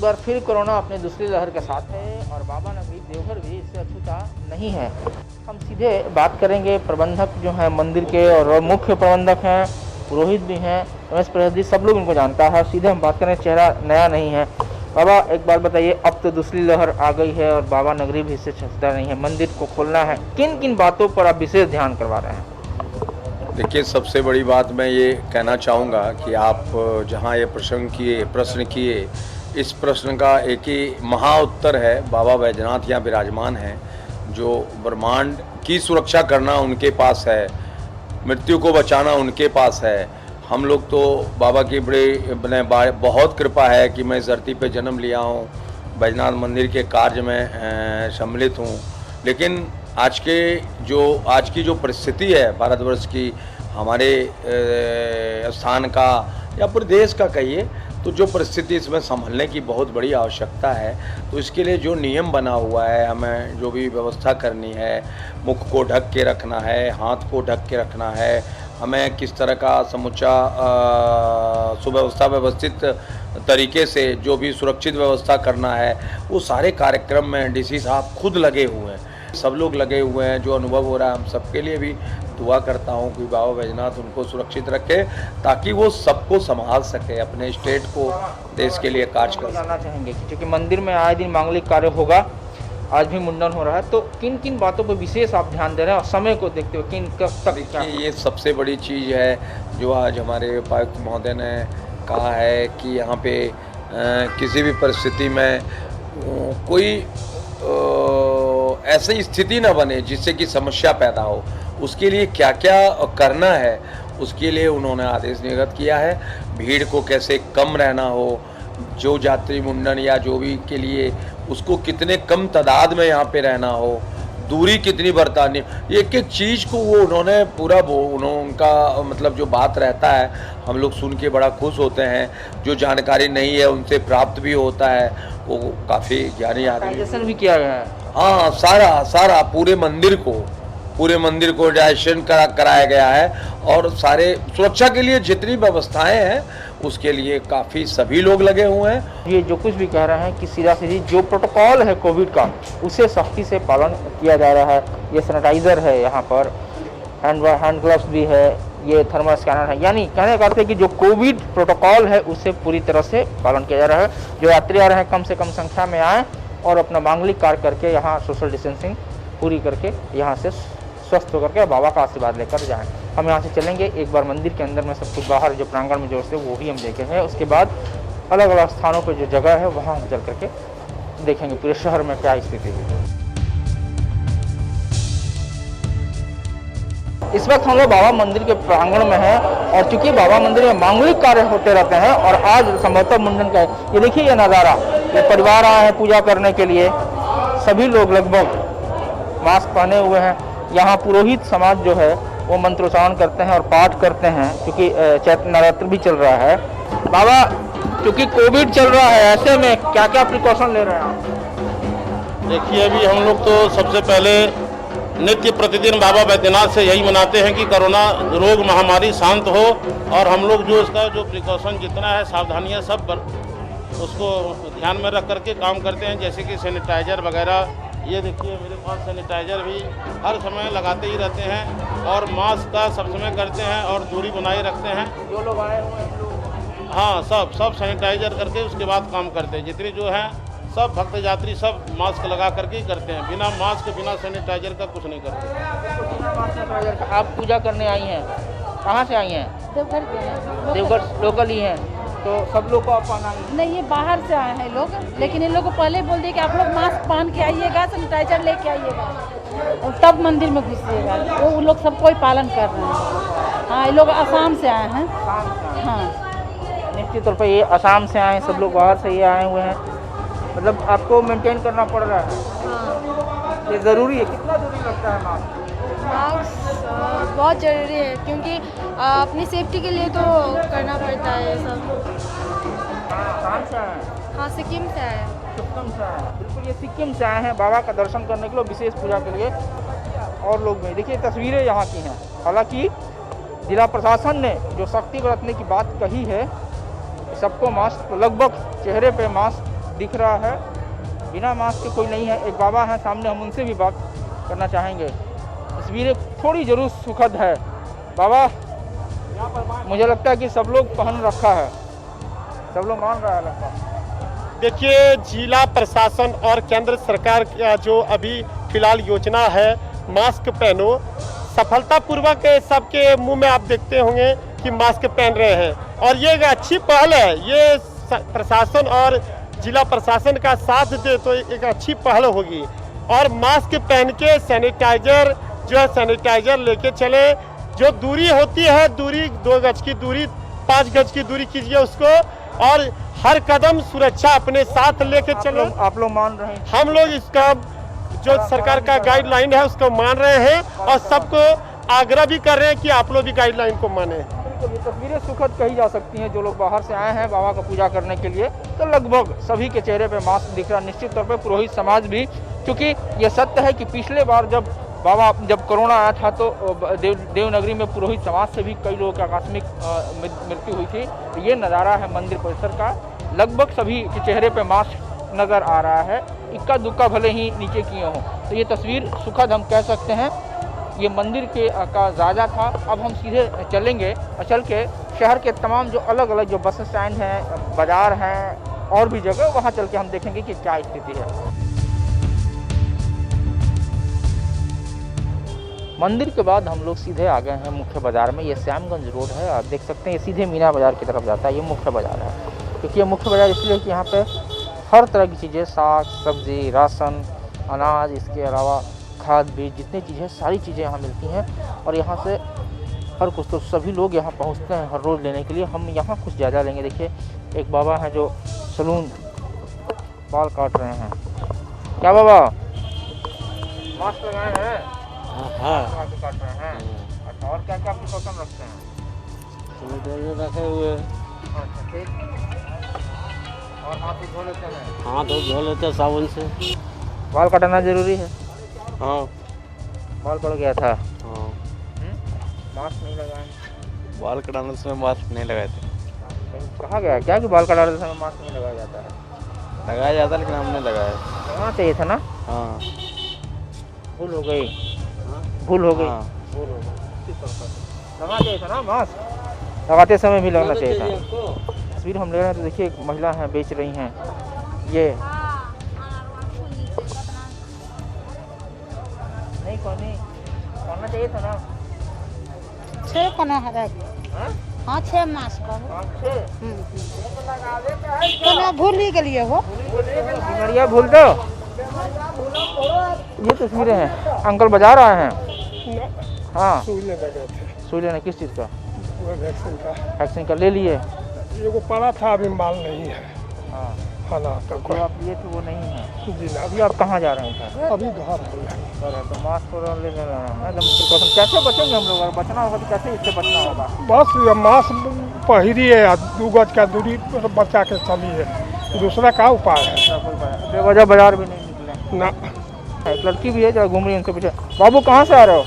बार फिर कोरोना अपने दूसरी लहर के साथ है और बाबा नगरीब देवघर भी इससे अछूता नहीं है। हम सीधे बात करेंगे प्रबंधक जो हैं मंदिर के, और मुख्य प्रबंधक हैं, पुरोहित भी हैं, रमेश प्रसाद, सब लोग इनको जानता है। सीधे हम बात करें, चेहरा नया नहीं है। बाबा एक बार बताइए, अब तो दूसरी लहर आ गई है और बाबा नगरीब भी इससे छूता नहीं है, मंदिर को खोलना है, किन किन बातों पर आप विशेष ध्यान करवा रहे हैं? देखिए, सबसे बड़ी बात मैं ये कहना चाहूँगा कि आप जहाँ ये प्रश्न किए, इस प्रश्न का एक ही महा उत्तर है। बाबा बैजनाथ यहाँ विराजमान हैं, जो ब्रह्मांड की सुरक्षा करना उनके पास है, मृत्यु को बचाना उनके पास है। हम लोग तो बाबा की बहुत कृपा है कि मैं इस धरती पे जन्म लिया हूँ, बैजनाथ मंदिर के कार्य में सम्मिलित हूँ। लेकिन आज की जो परिस्थिति है भारतवर्ष की, हमारे स्थान का या पूरे देश का कहिए, तो जो परिस्थिति इसमें संभलने की बहुत बड़ी आवश्यकता है। तो इसके लिए जो नियम बना हुआ है, हमें जो भी व्यवस्था करनी है, मुख को ढक के रखना है, हाथ को ढक के रखना है, हमें किस तरह का समूचा सुव्यवस्था व्यवस्थित तरीके से जो भी सुरक्षित व्यवस्था करना है, वो सारे कार्यक्रम में डीसी साहब खुद लगे हुए हैं, सब लोग लगे हुए हैं। जो अनुभव हो रहा है, हम सबके लिए भी दुआ करता हूँ कि बाबा बैजनाथ उनको सुरक्षित रखे, ताकि वो सबको संभाल सके, अपने स्टेट को, देश के लिए कार्य कर जानना चाहेंगे कि क्योंकि मंदिर में आए दिन मांगलिक कार्य होगा, आज भी मुंडन हो रहा है, तो किन किन बातों पर विशेष आप ध्यान दे रहे हैं और समय को देखते हुए किन कब तक? देखिए, ये सबसे बड़ी चीज़ है जो आज हमारे उपायुक्त महोदय ने कहा है कि यहाँ पे किसी भी परिस्थिति में कोई ऐसी स्थिति न बने जिससे कि समस्या पैदा हो। उसके लिए क्या क्या करना है, उसके लिए उन्होंने आदेश निर्गत किया है। भीड़ को कैसे कम रहना हो, जो यात्री मुंडन या जो भी के लिए, उसको कितने कम तादाद में यहाँ पे रहना हो, दूरी कितनी बरतानी, एक एक चीज़ को वो उन्होंने पूरा उनका मतलब जो बात रहता है, हम लोग सुन के बड़ा खुश होते हैं। जो जानकारी नहीं है उनसे प्राप्त भी होता है, वो काफ़ी ज्ञानी आदमी भी किया गया है। हाँ, सारा पूरे मंदिर को डायरेक्शन कराया गया है, और सारे सुरक्षा के लिए जितनी व्यवस्थाएं हैं उसके लिए काफ़ी सभी लोग लगे हुए हैं। ये जो कुछ भी कह रहे हैं कि सीधी जो प्रोटोकॉल है कोविड का, उसे सख्ती से पालन किया जा रहा है। ये सैनिटाइज़र है, यहाँ पर हैंड ग्लव्स भी है, ये थर्मल स्कैनर है, यानी कहने का अर्थ है कि जो कोविड प्रोटोकॉल है उसे पूरी तरह से पालन किया जा रहा है। जो यात्री आ रहे हैं कम से कम संख्या में आएँ और अपना मांगलिक कार्य करके यहाँ सोशल डिस्टेंसिंग पूरी करके यहाँ से स्वस्थ होकर के बाबा का आशीर्वाद लेकर जाएं। हम यहाँ से चलेंगे, एक बार मंदिर के अंदर में सब कुछ, बाहर जो प्रांगण में जो से वो भी हम देखे हैं, उसके बाद अलग अलग स्थानों पर जो जगह है वहाँ हम चल करके देखेंगे पूरे शहर में क्या स्थिति है। इस वक्त हम लोग बाबा मंदिर के प्रांगण में हैं, और चूंकि बाबा मंदिर में मांगलिक कार्य होते रहते हैं और आज संभवतः मुंडन का है। ये देखिए, ये नज़ारा, ये परिवार आए हैं पूजा करने के लिए, सभी लोग लगभग मास्क पहने हुए हैं। यहाँ पुरोहित समाज जो है वो मंत्रोच्चारण करते हैं और पाठ करते हैं, क्योंकि चैत्र नवरात्र भी चल रहा है। बाबा, क्योंकि कोविड चल रहा है, ऐसे में क्या क्या प्रिकॉशन ले रहे हैं आप? देखिए, अभी हम लोग तो सबसे पहले नित्य प्रतिदिन बाबा बैद्यनाथ से यही मनाते हैं कि कोरोना रोग महामारी शांत हो, और हम लोग जो इसका जो प्रिकॉशन जितना है, सावधानियां सब उसको ध्यान में रख करके काम करते हैं। जैसे कि सैनिटाइज़र वगैरह, ये देखिए मेरे पास सैनिटाइज़र भी हर समय लगाते ही रहते हैं, और मास्क का सब समय करते हैं और दूरी बनाए रखते हैं। जो लोग आए हुए हैं, हाँ, सब सैनिटाइज़र करके उसके बाद काम करते हैं। जितने जो हैं सब भक्त यात्री सब मास्क लगा करके ही करते हैं, बिना मास्क बिना सैनिटाइज़र का कुछ नहीं करते। आप पूजा करने आई हैं, कहाँ से आई हैं? देवघर लोकल ही हैं, तो सब लोग को आप आना नहीं, ये बाहर से आए हैं लोग, लेकिन इन लोग को पहले बोल दिए कि आप लोग मास्क पहन के आइएगा, सैनिटाइजर लेके आइएगा, और तब मंदिर में घुसिएगा। वो लोग सब कोई पालन कर रहे हैं। हाँ, ये लोग असम से आए हैं। हाँ, निश्चित तौर पर ये असम से आए, सब लोग बाहर से ही आए हुए हैं, मतलब आपको मेंटेन करना पड़ रहा है। हाँ, ये ज़रूरी है। कितना ज़रूरी लगता है मास्क? बहुत ज़रूरी है, क्योंकि अपनी सेफ्टी के लिए तो करना पड़ता है ये सब। कहाँ से आए? हाँ, सिक्किम से आए। सिक्किम से आए, बिल्कुल ये सिक्किम से आए हैं बाबा का दर्शन करने के लिए, विशेष पूजा के लिए। और लोग भी देखिए, तस्वीरें यहाँ की हैं। हालांकि जिला प्रशासन ने जो सख्ती बरतने की बात कही है, सबको मास्क, लगभग चेहरे पे मास्क दिख रहा है, बिना मास्क के कोई नहीं है। एक बाबा हैं सामने, हम उनसे भी बात करना चाहेंगे। तस्वीरें थोड़ी जरूर सुखद है। बाबा, मुझे लगता है कि सब लोग पहन रखा है, सब लोग मान रहा है लगता है। देखिए, जिला प्रशासन और केंद्र सरकार का जो अभी फिलहाल योजना है मास्क पहनो, सफलतापूर्वक सबके मुंह में आप देखते होंगे कि मास्क पहन रहे हैं और ये एक अच्छी पहल है। ये प्रशासन और जिला प्रशासन का साथ दे तो एक अच्छी पहल होगी। और मास्क पहन के सैनिटाइजर जो है सैनिटाइजर लेके चले। जो दूरी होती है, दूरी 2 गज की दूरी, 5 गज की दूरी कीजिए उसको, और हर कदम सुरक्षा अपने साथ लेके चलो। आप लोग मान रहे हैं? हम लोग इसका जो सरकार का गाइडलाइन है उसको मान रहे हैं और सबको आग्रह भी कर रहे हैं कि आप लोग भी गाइडलाइन को माने। ये तस्वीरें सुखद कही जा सकती हैं। जो लोग बाहर से आए हैं बाबा का पूजा करने के लिए, तो लगभग सभी के चेहरे पे मास्क दिख रहा है। निश्चित तौर पे पुरोहित समाज भी, क्योंकि ये सत्य है कि पिछले बार जब कोरोना आया था तो देवनगरी में पुरोहित समाज से भी कई लोगों की आकस्मिक मृत्यु हुई थी। तो ये नज़ारा है मंदिर परिसर का, लगभग सभी के चेहरे पे मास्क नज़र आ रहा है, इक्का दुक्का भले ही नीचे किए हों। तो ये तस्वीर सुखद हम कह सकते हैं। ये मंदिर का जायजा था। अब हम सीधे चलेंगे और चल के शहर के तमाम जो अलग अलग जो बस स्टैंड हैं, बाज़ार हैं और भी जगह, वहाँ चल के हम देखेंगे कि क्या स्थिति है। मंदिर के बाद हम लोग सीधे आ गए हैं मुख्य बाज़ार में। ये श्यामगंज रोड है, आप देख सकते हैं। ये सीधे मीना बाज़ार की तरफ जाता है। ये मुख्य बाज़ार है, क्योंकि ये मुख्य बाज़ार इसलिए कि यहाँ पे हर तरह की चीज़ें, साग सब्जी, राशन, अनाज, इसके अलावा खाद बीज, जितनी चीज़ें, सारी चीज़ें यहाँ मिलती हैं। और यहाँ से हर कुछ, तो सभी लोग यहाँ पहुँचते हैं हर रोज़ लेने के लिए। हम यहाँ कुछ ज़्यादा लेंगे। देखिए, एक बाबा हैं जो सलून बाल काट रहे हैं। क्या बाबा, मास्क लगाए हैं? हाँ, काट रहे हैं। अच्छा, और क्या क्या प्रिकॉशन रखते हैं? रखे हुए। अच्छा, ठीक। और हाथ धो लेते हैं? हाथ धो लेते हैं साबुन से। बाल कटाना जरूरी है? हाँ। बाल पड़ गया था। हाँ। मास्क नहीं लगाए? बाल कटाने समय मास्क नहीं लगाए थे। कहा गया क्या कि बाल कटाने समय मास्क नहीं लगाया जाता है? लगाया जाता, लेकिन हमने लगाया। लगाना चाहिए था ना? हाँ। भूल हो गई। भूल हो गई। हाँ। भूल हो गई। लगाना चाहिए था ना मास्क? लगाते समय भी लगना चाहिए था। तस्वीर हम ले रहे हैं तो देखिए, एक महिला है, बेच रही हैं ये। नहीं करना चाहिए था ना? 6 कोना है। हाँ 6 मास का तो मैं भूल ही गलिए हो। बीमारियाँ भूल दो। ये तस्वीरें हैं। अंकल बाजार आए हैं? हाँ। सुई लेना किस चीज़ का? वैक्सीन का ले लिए? ये को पड़ा था, अभी माल नहीं है। हाँ। ना, तो जो आप लिए थे वो नहीं है जी ना। अभी आप कहाँ जा रहे हैं? अभी घर तो मास्क ले लेना है एकदम प्रिकॉशन। कैसे बचेंगे हम लोग? अगर बचना होगा तो कैसे इससे बचना होगा? बस ये मास्क पहिरिए, 2 गज का दूरी पर बचा के चलिए, दूसरा क्या उपाय है? बेवजह बाजार भी नहीं निकले ना। एक लड़की भी है जो घूम रही है उनके पीछे। बाबू कहाँ से आ रहे हो?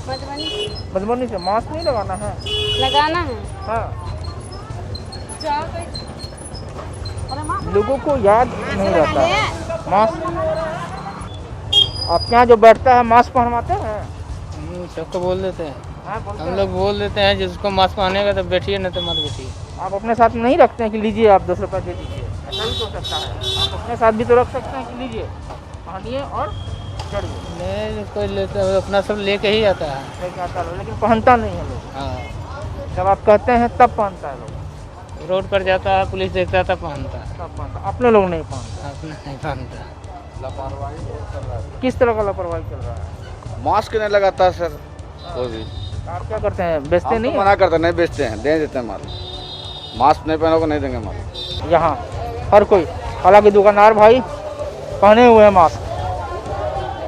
मधुबनी। मधुबनी से। मास्क नहीं लगाना है? लगाना है। हाँ। लोगों को याद नहीं रहता है मास्क। आपके यहाँ जो बैठता है मास्क पहनवाते हैं? सबको बोल देते हैं। हाँ, बोलते हम हैं। लोग बोल देते हैं जिसको मास्क पहनेगा तो बैठिए, नहीं तो मत बैठिए। आप अपने साथ नहीं रखते हैं कि लीजिए आप 10 रुपये दे दीजिए? ऐसा भी तो हो सकता है। आप अपने साथ भी तो रख सकते हैं कि लीजिए, पहनिए और चढ़िए। नहीं, कोई लेता है अपना, सब लेके ही आता है। लेके आता है, लेकिन पहनता नहीं है लोग। हाँ। जब आप कहते हैं तब पहनता है लोग। रोड पर जाता है, पुलिस देखता है तब पहनता है। तब पहनता, अपने लोग नहीं पहनते। अपना नहीं पहनता। किस तरह का लापरवाही चल रहा है? मास्क नहीं लगाता सर कोई भी। आप क्या करते हैं? बेचते नहीं? मना करते नहीं, बेचते हैं, दे देते हैं माल। मास्क नहीं पहनोगे नहीं देंगे माल। यहाँ हर कोई, हालांकि दुकानदार भाई पहने हुए हैं मास्क।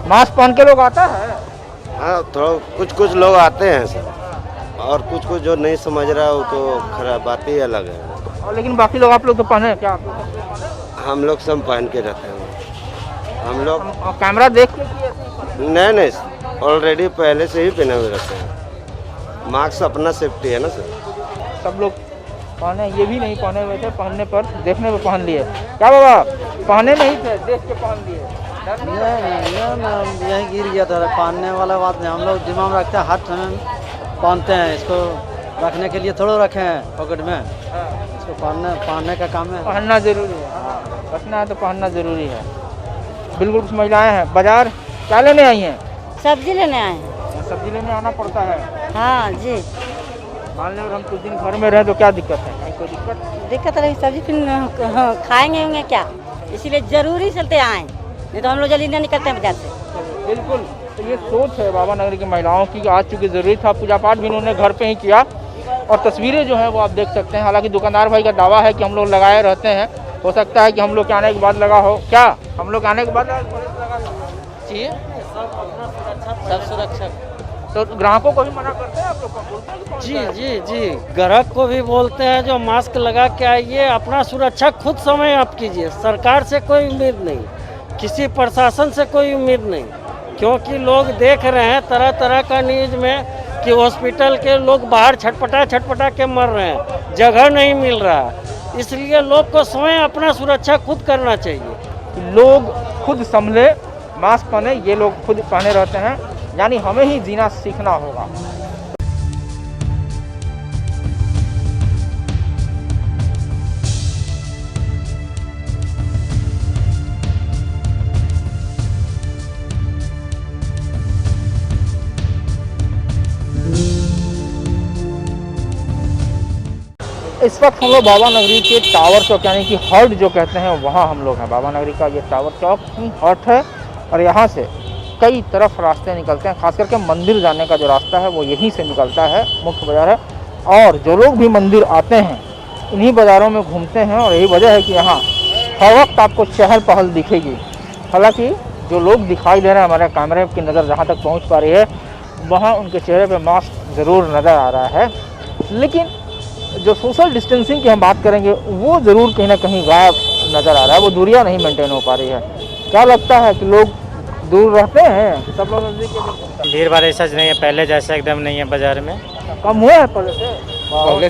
मास्क पहन के लोग आता है। हाँ, थोड़ा कुछ लोग आते हैं सर, और कुछ जो नहीं समझ रहा है वो तो खराब बात ही अलग है। और लेकिन बाकी लोग, आप लोग तो पहने क्या? आप लोग हम लोग सब पहन के रहते हैं। हम लोग कैमरा देख के कि ऐसे ही पहने? नहीं, ऑलरेडी पहले से ही पहने हुए रहते हैं। मास्क अपना सेफ्टी है ना सर। सब लोग पहने, ये भी नहीं पहने हुए थे, पहनने पर देखने पर पहन लिए। क्या बाबा, पहने नहीं थे, देख के पहन दिए। डर नहीं लगा? यहीं गिर गया था, पहनने वाला बात नहीं, हम लोग दिमाग में रखते हैं, हाथ में पहनते हैं, इसको रखने के लिए थोड़ा रखे हैं पॉकेट में, इसको पहनने का काम है। पहनना जरूरी है, बचना है तो पहनना जरूरी है। बिल्कुल। कुछ महिलाएं हैं, बाजार क्या लेने आई हैं? सब्जी लेने आए हैं। सब्जी लेने आना पड़ता है। हाँ जी। मान लो हम कुछ दिन घर में रहें तो क्या दिक्कत है? कहीं कोई दिक्कत रही, सब्जी फिर खाएंगे होंगे क्या, इसीलिए जरूरी चलते आए, नहीं तो हम लोग जल्दी नहीं निकलते हैं बाजार से। बिल्कुल। तो ये सोच है बाबा नगरी की महिलाओं की, आज चूँकि ज़रूरी था, पूजा पाठ भी उन्होंने घर पे ही किया और तस्वीरें जो है वो आप देख सकते हैं। हालांकि दुकानदार भाई का दावा है कि हम लोग लगाए रहते हैं, हो सकता है कि हम लोग के आने के बाद लगा हो। क्या हम लोग आने के बाद जी सब सुरक्षा। तो ग्राहकों को भी मना करते हैं आप लोग? बोलते हैं कि जी जी जी, ग्राहक को भी बोलते हैं जो मास्क लगा के आइए, अपना सुरक्षा खुद समय आप कीजिए, सरकार से कोई उम्मीद नहीं, किसी प्रशासन से कोई उम्मीद नहीं, क्योंकि लोग देख रहे हैं तरह तरह का न्यूज में कि हॉस्पिटल के लोग बाहर छटपटा के मर रहे हैं, जगह नहीं मिल रहा, इसलिए लोग को स्वयं अपना सुरक्षा खुद करना चाहिए। लोग खुद संभले, मास्क पहने, ये लोग खुद पहने रहते हैं, यानी हमें ही जीना सीखना होगा। इस वक्त हम लोग बाबा नगरी के टावर चौक यानी कि हर्ट जो कहते हैं वहाँ हम लोग हैं। बाबा नगरी का ये टावर चौक हर्ट है और यहाँ से कई तरफ रास्ते निकलते हैं, खास करके मंदिर जाने का जो रास्ता है वो यहीं से निकलता है, मुख्य बाज़ार है। और जो लोग भी मंदिर आते हैं इन्हीं बाज़ारों में घूमते हैं और यही वजह है कि यहाँ हर वक्त आपको चहल पहल दिखेगी। हालांकि जो लोग दिखाई दे रहे हैं, हमारे कैमरे की नज़र जहाँ तक पहुँच पा रही है, वहाँ उनके चेहरे पर मास्क ज़रूर नज़र आ रहा है, लेकिन जो सोशल डिस्टेंसिंग की हम बात करेंगे वो ज़रूर कहीं ना कहीं गायब नज़र आ रहा है, वो दूरियाँ नहीं मेंटेन हो पा रही है। क्या लगता है कि लोग दूर रहते हैं? सब लोग भीड़ भाड़ ऐसा नहीं है, पहले जैसा एकदम नहीं है, बाजार में कम हुआ है पहले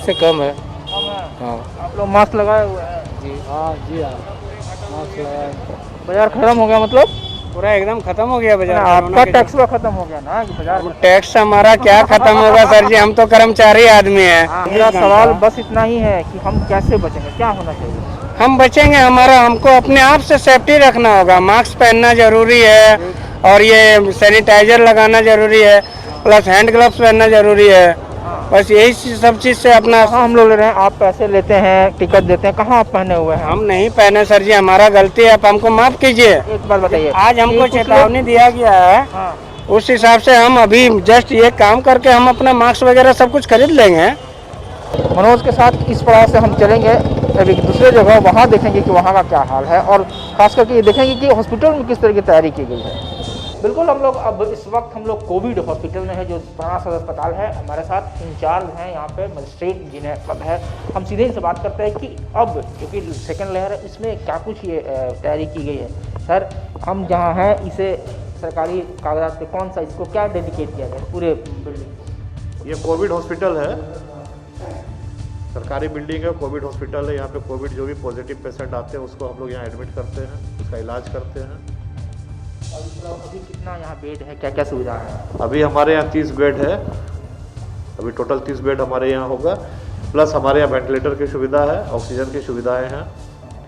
से? कम है। कम है। हाँ आप लोग मास्क लगाए हुए हैं? जी हाँ जी हाँ, मास्क लगाए। बाजार खत्म हो गया मतलब? पूरा एकदम खत्म हो गया बाजार। आपका टैक्स भी खत्म हो गया ना कि बाजार में? टैक्स हमारा क्या खत्म होगा सर जी, हम तो कर्मचारी आदमी हैं। मेरा सवाल बस इतना ही है कि हम कैसे बचेंगे, क्या होना चाहिए? हम बचेंगे, हमको अपने आप से सेफ्टी रखना होगा, मास्क पहनना जरूरी है और ये सैनिटाइजर लगाना जरूरी है, प्लस हैंड ग्लव्स पहनना जरूरी है, बस यही सब चीज़ से अपना। कहाँ हम लोग ले रहे हैं? आप पैसे लेते हैं, टिकट देते हैं, कहाँ आप पहने हुए हैं? हम नहीं पहने सर जी, हमारा गलती है, आप हमको माफ कीजिए। एक बात बताइए, आज हमको चेतावनी दिया गया है, हाँ, उस हिसाब से हम अभी जस्ट ये काम करके हम अपना मास्क वगैरह सब कुछ खरीद लेंगे। मनोज के साथ इस पड़ाव से हम चलेंगे अभी दूसरे जगह, वहाँ देखेंगे कि वहाँ का क्या हाल है और खास करके ये देखेंगे कि हॉस्पिटल में किस तरह की तैयारी की गई है। बिल्कुल, हम लोग अब इस वक्त हम लोग कोविड हॉस्पिटल में है, जो पुराना सदर अस्पताल है। हमारे साथ इंचार्ज हैं यहाँ पे मजिस्ट्रेट जिन्हें पद है। हम सीधे इनसे बात करते हैं कि अब क्योंकि सेकेंड लहर है, इसमें क्या कुछ ये तैयारी की गई है। सर, हम जहाँ हैं इसे सरकारी कागजात पे कौन सा, इसको क्या डेडिकेट किया गया पूरे बिल्डिंग? ये कोविड हॉस्पिटल है, सरकारी बिल्डिंग है, कोविड हॉस्पिटल है। यहाँ पे कोविड जो भी पॉजिटिव पेशेंट आते हैं उसको हम लोग यहाँ एडमिट करते हैं, उसका इलाज करते हैं। अभी कितना यहाँ बेड है, क्या क्या सुविधा है? अभी हमारे यहाँ 30 बेड है, अभी टोटल 30 बेड हमारे यहाँ होगा, प्लस हमारे यहाँ वेंटिलेटर की सुविधा है, ऑक्सीजन की सुविधाएँ हैं,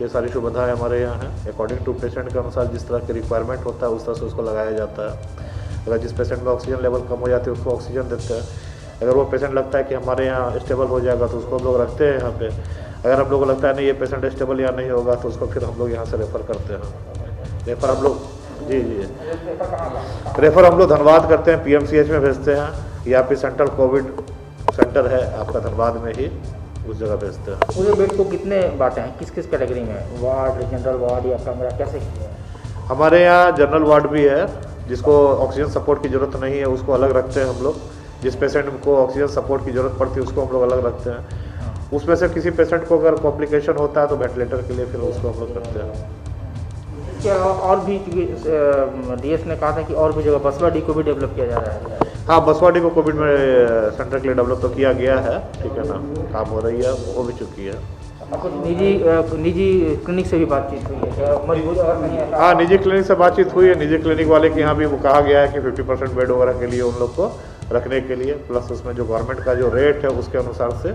ये सारी सुविधाएं हमारे यहाँ हैं। अकॉर्डिंग टू पेशेंट के अनुसार जिस तरह की रिक्वायरमेंट होता है उस तरह से उसको लगाया जाता है। अगर जिस पेशेंट में ऑक्सीजन लेवल कम हो जाती है उसको ऑक्सीजन देते हैं। अगर वो पेशेंट लगता है कि हमारे यहाँ स्टेबल हो जाएगा तो उसको हम लोग रखते हैं यहाँ पे। अगर हम लोग को लगता है नहीं ये पेशेंट स्टेबल यहाँ नहीं होगा तो उसको फिर हम लोग यहाँ से रेफ़र करते हैं। रेफ़र हम लोग रेफ़र हम लोग धनबाद करते हैं, PMCH में भेजते हैं, या फिर सेंट्रल कोविड सेंटर है आपका धनबाद में ही, उस जगह भेजते हैं। पूरे बेड को कितने बांटे हैं, किस किस कैटेगरी में? वार्ड, जनरल वार्ड या कमरा, कैसे? हमारे यहाँ जनरल वार्ड भी है, जिसको ऑक्सीजन सपोर्ट की ज़रूरत नहीं है उसको अलग रखते हैं हम लोग। जिस पेशेंट को ऑक्सीजन सपोर्ट की ज़रूरत पड़ती है उसको हम लोग अलग रखते हैं। उसमें से किसी पेशेंट को अगर कॉम्प्लिकेशन होता है तो वेंटिलेटर के लिए फिर उसको हम लोग करते हैं। क्या और भी DS ने कहा था कि और भी जगह बसवा डी को भी डेवलप किया जा रहा है? हाँ, बसवा डी को कोविड में सेंटर के लिए डेवलप तो किया गया है, ठीक है ना, काम हो रही है, हो भी चुकी है। आपको निजी क्लिनिक से भी बातचीत हुई है क्या? मजबूत अगर नहीं है हाँ, निजी क्लिनिक से बातचीत हुई है। निजी क्लिनिक वाले के यहाँ भी वो कहा गया है कि 50% बेड वगैरह के लिए उन लोग को रखने के लिए, प्लस उसमें जो गवर्नमेंट का जो रेट है उसके अनुसार से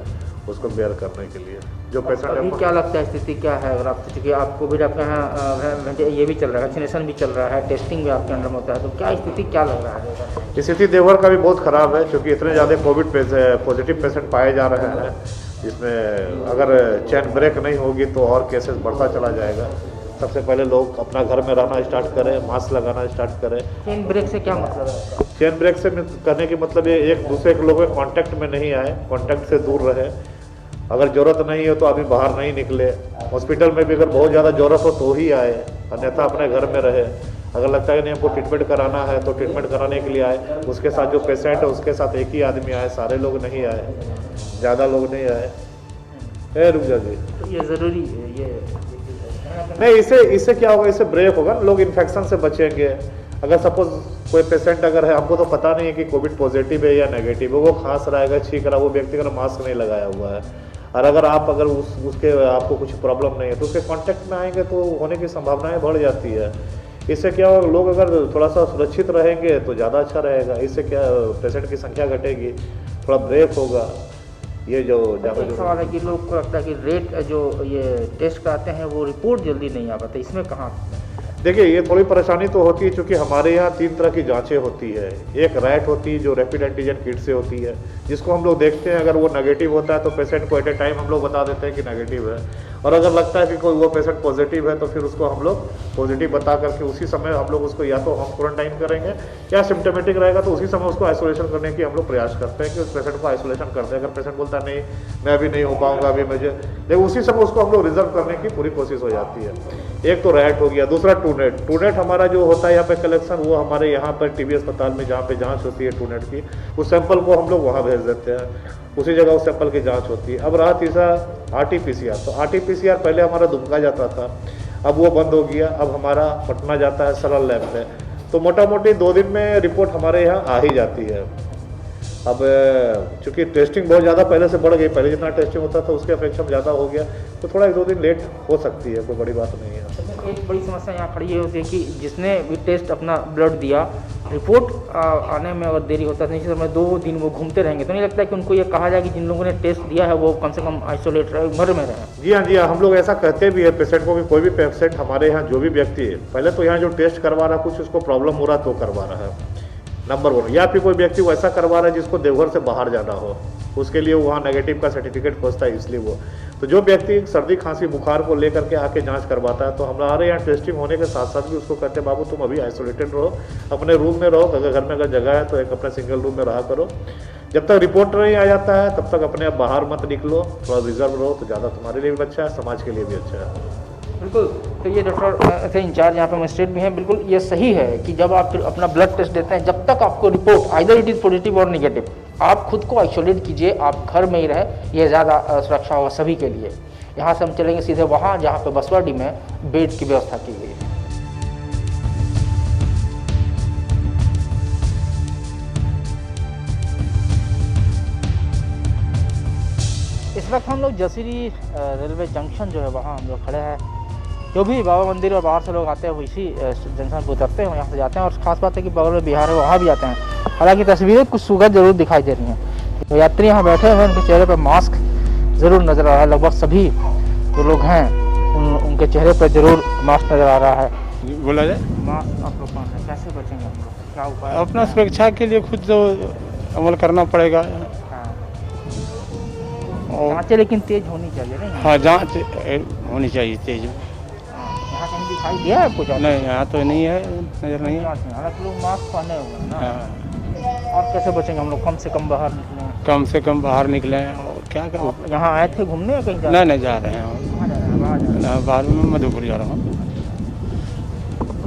उसको बेयर करने के लिए जो पेशेंट अभी क्या लगता है स्थिति क्या है? अगर आप चूँकि आप कोविड आपके यहाँ ये भी चल रहा है, वैक्सीनेशन भी चल रहा है, टेस्टिंग भी आपके अंडर में होता है, तो क्या स्थिति क्या लग रहा है? स्थिति देवघर का भी बहुत ख़राब है क्योंकि इतने ज़्यादा कोविड पॉजिटिव पेशेंट पाए जा रहे हैं, जिसमें अगर चेन ब्रेक नहीं होगी तो और केसेस बढ़ता चला जाएगा। सबसे पहले लोग अपना घर में रहना स्टार्ट करें, मास्क लगाना स्टार्ट करें। चेन ब्रेक से क्या मतलब है? चेन ब्रेक से करने की मतलब ये एक दूसरे के लोगों के कांटेक्ट में नहीं आए, कांटेक्ट से दूर रहे। अगर ज़रूरत नहीं है तो अभी बाहर नहीं निकले। हॉस्पिटल में भी अगर बहुत ज़्यादा ज़रूरत हो तो ही आए, अन्यथा अपने घर में रहे। अगर लगता है नहीं हमको ट्रीटमेंट कराना है तो ट्रीटमेंट कराने के लिए आए। उसके साथ जो पेशेंट है उसके साथ एक ही आदमी आए, सारे लोग नहीं आए, ज़्यादा लोग नहीं आए। रुक जा जी, ये ज़रूरी है ये नहीं, इससे क्या होगा, इससे ब्रेक होगा, लोग इन्फेक्शन से बचेंगे। अगर सपोज कोई पेशेंट अगर है, हमको तो पता नहीं है कि कोविड पॉजिटिव है या नेगेटिव है, वो खांस रहा है, छींक रहा है, वो व्यक्ति अगर मास्क नहीं लगाया हुआ है और अगर उसके आपको कुछ प्रॉब्लम नहीं है तो उसके कांटेक्ट में आएंगे तो होने की संभावनाएं बढ़ जाती है। इससे क्या होगा, लोग अगर थोड़ा सा सुरक्षित रहेंगे तो ज़्यादा अच्छा रहेगा। इससे क्या पेशेंट की संख्या घटेगी, थोड़ा ब्रेक होगा। ये जो एक सवाल है कि लोग को लगता है कि रेट जो ये टेस्ट कराते हैं वो रिपोर्ट जल्दी नहीं आ पाती, इसमें कहाँ? देखिए, ये थोड़ी परेशानी तो होती है क्योंकि हमारे यहाँ 3 तरह की जांचें होती है। एक रैट होती है जो रैपिड एंटीजन किट से होती है, जिसको हम लोग देखते हैं, अगर वो नेगेटिव होता है तो पेशेंट को एट ए टाइम हम लोग बता देते हैं कि नेगेटिव है, और अगर लगता है कि कोई वो पेशेंट पॉजिटिव है तो फिर उसको हम लोग पॉजिटिव बता करके उसी समय हम लोग उसको या तो होम क्वारंटाइन करेंगे या सिम्टोमेटिक रहेगा तो उसी समय उसको आइसोलेशन करने की हम लोग प्रयास करते हैं कि उस पेशेंट को आइसोलेशन करते हैं। अगर पेशेंट बोलता है नहीं मैं अभी नहीं हो पाऊंगा, अभी मुझे, लेकिन उसी समय उसको हम लोग रिजर्व करने की पूरी कोशिश हो जाती है। एक तो रैट हो गया, दूसरा टूनेट हमारा जो होता है यहाँ पे कलेक्शन, वो हमारे यहाँ पर टीबी अस्पताल में जहाँ पे जांच होती है टूनेट की, उस सैंपल को हम लोग वहाँ भेज देते हैं, उसी जगह उस सैंपल की जांच होती है। अब रहा तीसरा RT-PCR। तो RT-PCR पहले हमारा दुमका जाता था, अब वो बंद हो गया, अब हमारा पटना जाता है सरल लैब में। तो मोटा मोटी 2 दिन में रिपोर्ट हमारे यहाँ आ ही जाती है। अब चूँकि टेस्टिंग बहुत ज़्यादा पहले से बढ़ गई, पहले जितना टेस्टिंग होता था उसके अपेक्षा में ज़्यादा हो गया, तो थोड़ा 1-2 दिन लेट हो सकती है, कोई बड़ी बात नहीं है। एक बड़ी समस्या यहाँ खड़ी होती है कि जिसने भी टेस्ट अपना ब्लड दिया, रिपोर्ट आने में अगर देरी होता है, निश्चित समय 2 दिन वो घूमते रहेंगे, तो नहीं लगता है कि उनको ये कहा जाए कि जिन लोगों ने टेस्ट दिया है वो कम से कम आइसोलेट रहे, घर में रहे? जी हाँ, हम लोग ऐसा कहते भी है पेशेंट को कि कोई भी पेशेंट हमारे यहाँ जो भी व्यक्ति है, पहले तो यहाँ जो टेस्ट करवा रहा कुछ उसको प्रॉब्लम हो रहा तो करवा रहा है, नंबर 1। या फिर कोई व्यक्ति वैसा करवा रहा है जिसको देवघर से बाहर जाना हो, उसके लिए वहाँ नेगेटिव का सर्टिफिकेट खोजता है, इसलिए वो। तो जो व्यक्ति सर्दी खांसी बुखार को लेकर के आके जांच करवाता है, तो हमारे यहाँ टेस्टिंग होने के साथ साथ भी उसको कहते हैं बाबू तुम अभी आइसोलेटेड रहो, अपने रूम में रहो, अगर घर में अगर जगह है तो एक अपने सिंगल रूम में रहा करो, जब तक रिपोर्ट नहीं आ जाता है तब तक अपने आप बाहर मत निकलो, थोड़ा रिजर्व रहो, तो ज़्यादा तुम्हारे लिए भी अच्छा है, समाज के लिए भी अच्छा है। बिल्कुल। तो ये डॉक्टर थे इंचार्ज यहाँ पे मजिस्ट्रेट भी हैं, बिल्कुल ये सही है कि जब आप अपना ब्लड टेस्ट देते हैं, जब तक आपको report either it is positive और नेगेटिव, आप खुद को आइसोलेट कीजिए, आप घर में ही रहे, ये ज़्यादा सुरक्षा होगा सभी के लिए। यहाँ से हम चलेंगे सीधे वहाँ जहाँ पे बसवाडी में बेड की व्यवस्था की गई है। इस वक्त हम लोग जसीरी रेलवे जंक्शन जो है वहाँ हम लोग खड़े हैं। जो भी बाबा मंदिर और बाहर से लोग आते हैं वो इसी जंक्शन पर उतरते हैं, यहाँ से जाते हैं, और ख़ास बात है कि बगल में बिहार है वहाँ भी आते हैं। हालांकि तस्वीरें कुछ सुगंध जरूर दिखाई दे रही हैं। तो यात्री यहाँ बैठे हुए हैं, उनके चेहरे पर मास्क ज़रूर नज़र आ रहा है। लगभग सभी जो लोग हैं उनके चेहरे पर जरूर मास्क नज़र आ रहा है। बोला जाए मास्क आप लोग कौन है, कैसे बचेंगे हम लोग, क्या उपाय? अपना सुरक्षा के लिए खुद तो अमल करना पड़ेगा। और जाँचें लेकिन तेज होनी चाहिए नहीं? हाँ, जांच होनी चाहिए तेज। यहाँ कहीं दिखाई दिया है कुछ? नहीं, यहाँ तो नहीं है, नजर नहीं है। हालांकि लोग मास्क पहने हुए हैं ना। हाँ। और कैसे बचेंगे हम लोग? कम से कम बाहर निकलें? कम से कम बाहर निकलें। और क्या करें? यहाँ आए थे घूमने या कहीं? नहीं जा रहे हैं, कहाँ जा रहे हैं? बाहर जा रहे हैं? बाहर में मधुपुर जा रहा हूँ।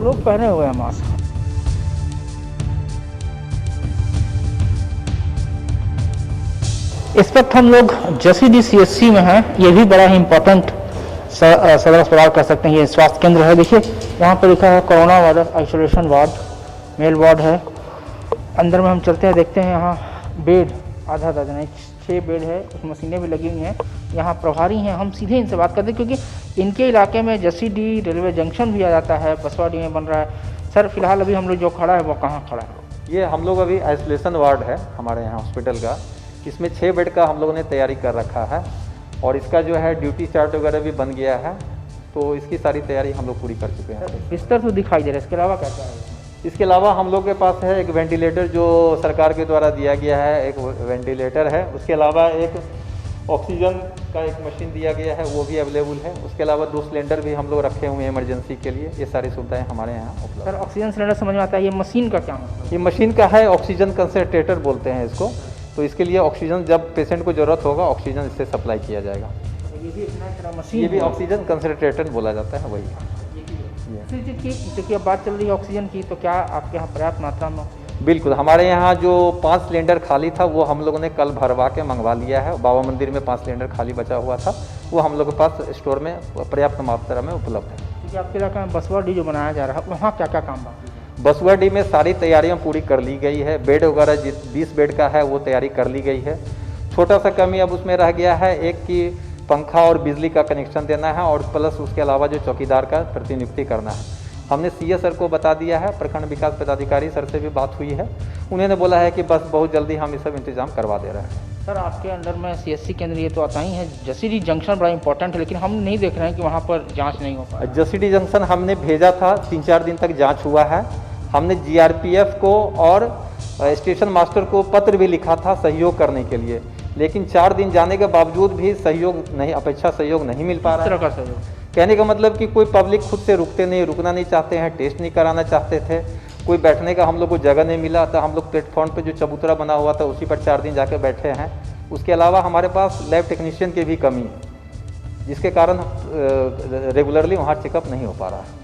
लोग पहने हुए हैं मास्क। इस वक्त हम लोग जसीडी CHC में हैं। ये भी बड़ा ही इम्पोर्टेंट सदर अस्पताल कर सकते हैं, ये स्वास्थ्य केंद्र है। देखिए यहाँ पर लिखा है coronavirus isolation ward, male ward है। अंदर में हम चलते हैं, देखते हैं यहाँ बेड आधा दर्जन है, 6 बेड है, कुछ मशीनें भी लगी हुई हैं। यहाँ प्रभारी हैं, हम सीधे इनसे बात करते हैं क्योंकि इनके इलाके में जसीडी रेलवे जंक्शन भी आ जाता है, बसवाडी में बन रहा है। सर फिलहाल अभी हम लोग जो खड़ा है वो कहाँ खड़ा है? ये हम लोग अभी आइसोलेशन वार्ड है हमारे यहाँ हॉस्पिटल का, इसमें 6 बेड का हम लोगों ने तैयारी कर रखा है और इसका जो है ड्यूटी चार्ट वगैरह भी बन गया है, तो इसकी सारी तैयारी हम लोग पूरी कर चुके हैं। बिस्तर तो दिखाई दे रहा है, इसके अलावा क्या क्या है? इसके अलावा हम लोग के पास है एक वेंटिलेटर जो सरकार के द्वारा दिया गया है, एक वेंटिलेटर है। उसके अलावा एक ऑक्सीजन का एक मशीन दिया गया है, वो भी अवेलेबल है। उसके अलावा 2 सिलेंडर भी हम लोग रखे हुए हैं इमरजेंसी के लिए। ये सारी सुविधाएं हमारे यहाँ उपलब्ध। सर ऑक्सीजन सिलेंडर समझ में आता है, ये मशीन का क्या मतलब? ये मशीन का है, ऑक्सीजन कंसनट्रेटर बोलते हैं इसको। तो इसके लिए ऑक्सीजन जब पेशेंट को ज़रूरत होगा ऑक्सीजन इससे सप्लाई किया जाएगा। ये भी अपना एक तरह मशीन, ये भी ऑक्सीजन कंसनट्रेटर बोला जाता है, वही है। देखिए अब बात चल रही है ऑक्सीजन की, तो क्या आपके यहाँ पर्याप्त मात्रा में? बिल्कुल, हमारे यहाँ जो 5 सिलेंडर खाली था वो हम लोगों ने कल भरवा के मंगवा लिया है। बाबा मंदिर में 5 सिलेंडर खाली बचा हुआ था, वो हम लोग के पास स्टोर में पर्याप्त मात्रा में उपलब्ध है। क्योंकि आपके इलाके में बसवाडी जो बनाया जा रहा है वहाँ क्या क्या काम बाकी है? बसवाडी में सारी तैयारियाँ पूरी कर ली गई है। बेड वगैरह 20 बेड का है वो तैयारी कर ली गई है। छोटा सा कमी अब उसमें रह गया है, एक कि पंखा और बिजली का कनेक्शन देना है और प्लस उसके अलावा जो चौकीदार का प्रतिनियुक्ति करना है। हमने सीएस सर को बता दिया है, प्रखंड विकास पदाधिकारी सर से भी बात हुई है, उन्होंने बोला है कि बस बहुत जल्दी हम ये सब इंतजाम करवा दे रहे हैं। सर आपके अंडर में सीएससी केंद्र ये तो आता ही है, जसीडी जंक्शन बड़ा इंपॉर्टेंट है, लेकिन हम नहीं देख रहे हैं कि वहाँ पर जांच नहीं हो पा। जसीडी जंक्शन हमने भेजा था, 3-4 दिन तक जांच हुआ है। हमने जीआरपीएफ को और स्टेशन मास्टर को पत्र भी लिखा था सहयोग करने के लिए, लेकिन 4 दिन जाने के बावजूद भी सहयोग नहीं, अपेक्षा सहयोग नहीं मिल पा रहा है। किस तरह का सहयोग? कहने का मतलब कि कोई पब्लिक खुद से रुकना नहीं चाहते हैं, टेस्ट नहीं कराना चाहते थे, कोई बैठने का हम लोग को जगह नहीं मिला था। हम लोग प्लेटफॉर्म पे जो चबूतरा बना हुआ था उसी पर 4 दिन जाके बैठे हैं। उसके अलावा हमारे पास लैब टेक्नीशियन की भी कमी है, जिसके कारण रेगुलरली वहाँ चेकअप नहीं हो पा रहा है।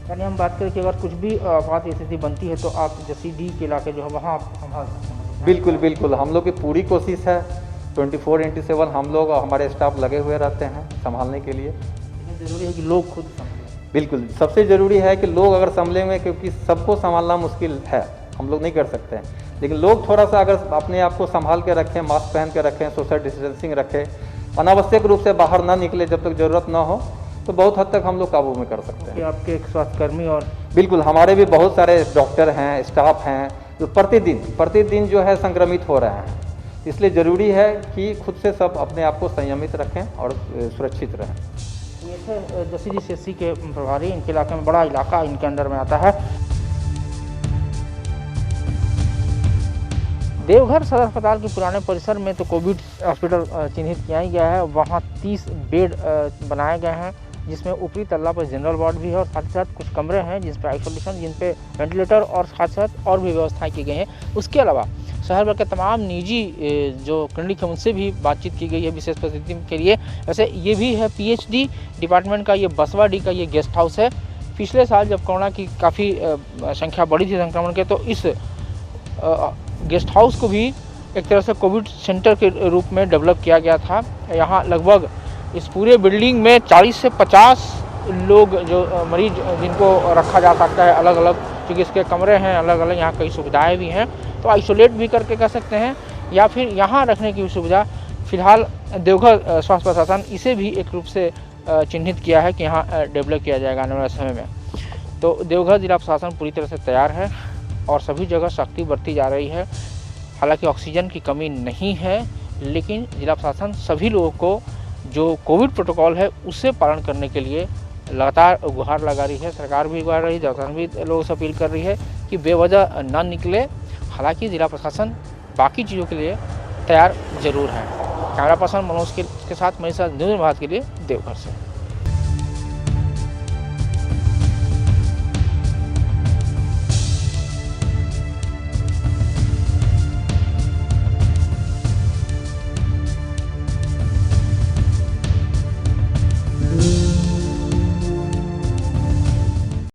यानी हम बात करें कि अगर कुछ भी आपात स्थिति बनती है तो आप जसीडी के इलाके जो है वहाँ आप संभाल सकते हैं? बिल्कुल बिल्कुल, हम लोग की पूरी कोशिश है, 24/7 हम लोग और हमारे स्टाफ लगे हुए रहते हैं संभालने के लिए। जरूरी है कि लोग खुद संभालें। बिल्कुल, सबसे ज़रूरी है कि लोग अगर संभलेंगे, क्योंकि सबको संभालना मुश्किल है, हम लोग नहीं कर सकते हैं, लेकिन लोग थोड़ा सा अगर अपने आप को संभाल के रखें, मास्क पहन के रखें, सोशल डिस्टेंसिंग रखें, अनावश्यक रूप से बाहर ना निकले जब तक ज़रूरत ना हो, तो बहुत हद तक हम लोग काबू में कर सकते हैं। आपके एक स्वास्थ्यकर्मी और बिल्कुल हमारे भी बहुत सारे डॉक्टर हैं, स्टाफ हैं, जो प्रतिदिन जो है संक्रमित हो रहे हैं। इसलिए ज़रूरी है कि खुद से सब अपने आप को संयमित रखें और सुरक्षित रहें। ये थे जसीडी सीएससी के प्रभारी, इनके इलाके में बड़ा इलाका इनके अंडर में आता है। देवघर सदर अस्पताल के पुराने परिसर में तो कोविड हॉस्पिटल चिन्हित किया ही गया है। वहाँ 30 बेड बनाए गए हैं, जिसमें ऊपरी तल्ला पर जनरल वार्ड भी है और साथ ही साथ कुछ कमरे हैं जिन पर आइसोलेशन, जिन पे वेंटिलेटर और साथ साथ और भी व्यवस्थाएं की गई हैं। उसके अलावा शहर भर के तमाम निजी जो क्लिनिक है उनसे भी बातचीत की गई है विशेष परिस्थिति के लिए। वैसे ये भी है पीएचडी डिपार्टमेंट का, ये बसवाडी का ये गेस्ट हाउस है। पिछले साल जब कोरोना की काफ़ी संख्या बढ़ी थी संक्रमण के, तो इस गेस्ट हाउस को भी एक तरह से कोविड सेंटर के रूप में डेवलप किया गया था। यहाँ लगभग इस पूरे बिल्डिंग में 40 से 50 लोग जो मरीज जिनको रखा जा सकता है अलग अलग, क्योंकि इसके कमरे हैं अलग अलग, यहाँ कई सुविधाएं भी हैं, तो आइसोलेट भी करके कर सकते हैं या फिर यहाँ रखने की सुविधा। फिलहाल देवघर स्वास्थ्य प्रशासन इसे भी एक रूप से चिन्हित किया है कि यहाँ डेवलप किया जाएगा आने वाले समय में। तो देवघर जिला प्रशासन पूरी तरह से तैयार है और सभी जगह सख्ती बरती जा रही है। हालांकि ऑक्सीजन की कमी नहीं है, लेकिन जिला प्रशासन सभी लोगों को जो कोविड प्रोटोकॉल है उससे पालन करने के लिए लगातार गुहार लगा रही है। सरकार भी गुहार रही है, प्रशासन भी लोगों से अपील कर रही है कि बेवजह ना निकले। हालांकि जिला प्रशासन बाकी चीज़ों के लिए तैयार जरूर है। कैमरा पर्सन मनोज के साथ मेरे साथ न्यूज़ भारत के लिए देवघर से।